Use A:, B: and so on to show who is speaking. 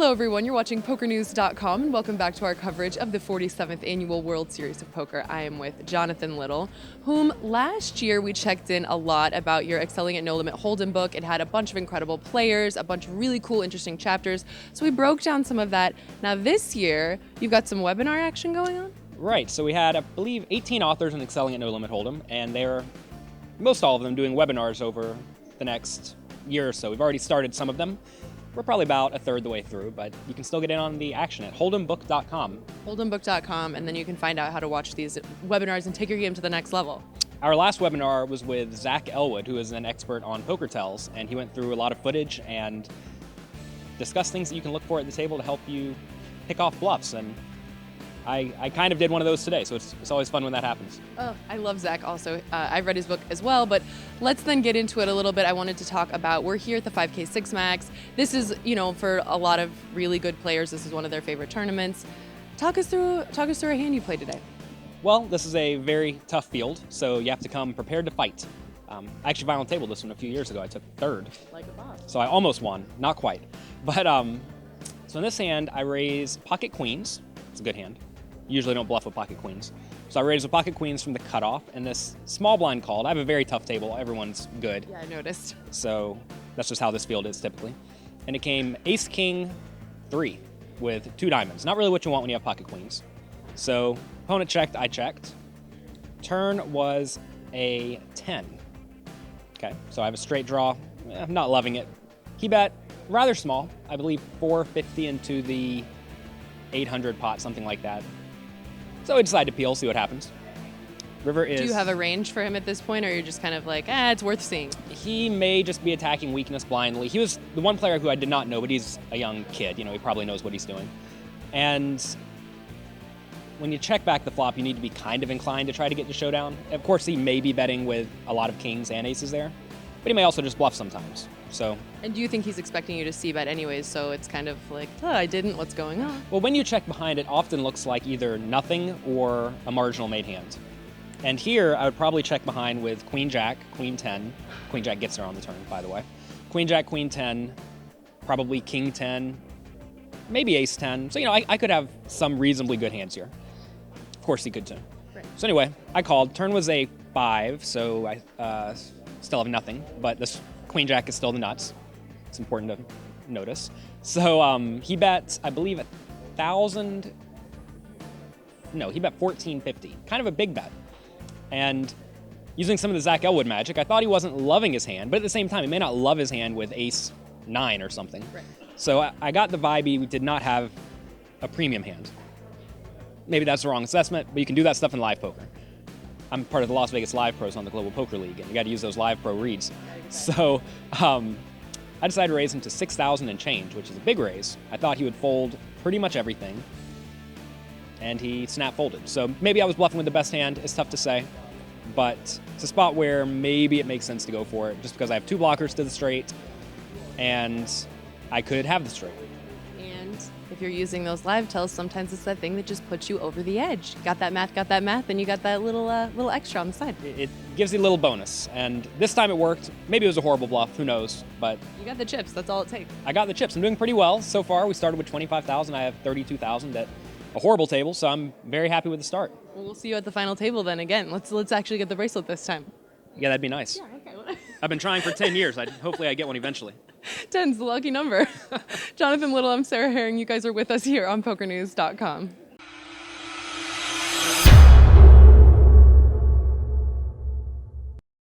A: Hello everyone, you're watching PokerNews.com and welcome back to our coverage of the 47th Annual World Series of Poker. I am with Jonathan Little, whom last year we checked in a lot about your Excelling at No Limit Hold'em book. It had a bunch of incredible players, a bunch of really cool, interesting chapters, so we broke down some of that. Now this year, you've got some webinar action going on?
B: Right, so we had, I believe, 18 authors in Excelling at No Limit Hold'em, and they're, most all of them, doing webinars over the next year or so. We've already started some of them. We're probably about a third the way through, but you can still get in on the action at hold'embook.com.
A: Hold'embook.com, and then you can find out how to watch these webinars and take your game to the next level.
B: Our last webinar was with Zach Elwood, who is an expert on poker tells, and he went through a lot of footage and discussed things that you can look for at the table to help you pick off bluffs. And I kind of did one of those today, so it's always fun when that happens.
A: Oh, I love Zach also. I've read his book as well, but let's then get into it a little bit. I wanted to talk about, we're here at the 5K 6 Max. This is, for a lot of really good players, this is one of their favorite tournaments. Talk us through a hand you played today.
B: Well, this is a very tough field, so you have to come prepared to fight. I actually violent tabled this one a few years ago. I took third.
A: Like a boss.
B: So I almost won, not quite. But so in this hand, I raise pocket queens. It's a good hand. Usually don't bluff with pocket queens. So I raised with pocket queens from the cutoff, and this small blind called. I have a very tough table. Everyone's good.
A: Yeah, I noticed.
B: So that's just how this field is typically. And it came ace, king, 3 with 2 diamonds. Not really what you want when you have pocket queens. So opponent checked, I checked. Turn was a 10. Okay, so I have a straight draw. I'm not loving it. He bet rather small. I believe 450 into the 800 pot, something like that. So I decided to peel, see what happens. River is...
A: Do you have a range for him at this point, or you're just kind of like, it's worth seeing?
B: He may just be attacking weakness blindly. He was the one player who I did not know, but he's a young kid. He probably knows what he's doing. And when you check back the flop, you need to be kind of inclined to try to get the showdown. Of course, he may be betting with a lot of kings and aces there, but he may also just bluff sometimes. So.
A: And do you think he's expecting you to c-bet anyways, so it's kind of like, I didn't, what's going on?
B: Well, when you check behind, it often looks like either nothing or a marginal made hand. And here, I would probably check behind with queen jack, queen 10. Queen jack gets there on the turn, by the way. Queen jack, queen 10, probably king 10, maybe ace 10. So, I could have some reasonably good hands here. Of course, he could too.
A: Right.
B: So anyway, I called. Turn was a 5, so I still have nothing, but this queen jack is still the nuts. It's important to notice. So he bet, I believe, 1,000. No, he bet 1,450. Kind of a big bet. And using some of the Zach Elwood magic, I thought he wasn't loving his hand, but at the same time, he may not love his hand with ace 9 or something.
A: Right.
B: So I got the vibe he did not have a premium hand. Maybe that's the wrong assessment, but you can do that stuff in live poker. I'm part of the Las Vegas Live Pros on the Global Poker League, and you got to use those live pro reads. So I decided to raise him to 6,000 and change, which is a big raise. I thought he would fold pretty much everything, and he snap folded. So maybe I was bluffing with the best hand. It's tough to say, but it's a spot where maybe it makes sense to go for it, just because I have 2 blockers to the straight, and I could have the straight.
A: If you're using those live tells, sometimes it's that thing that just puts you over the edge. Got that math, and you got that little extra on the side.
B: It gives you a little bonus, and this time it worked. Maybe it was a horrible bluff, who knows, but...
A: You got the chips, that's all it takes.
B: I got the chips. I'm doing pretty well so far. We started with 25,000. I have 32,000 at a horrible table, so I'm very happy with the start.
A: Well, we'll see you at the final table then again. Let's actually get the bracelet this time.
B: Yeah, that'd be nice.
A: Yeah, okay.
B: I've been trying for 10 years. Hopefully I get one eventually.
A: 10's the lucky number. Jonathan Little, I'm Sarah Herring. You guys are with us here on PokerNews.com.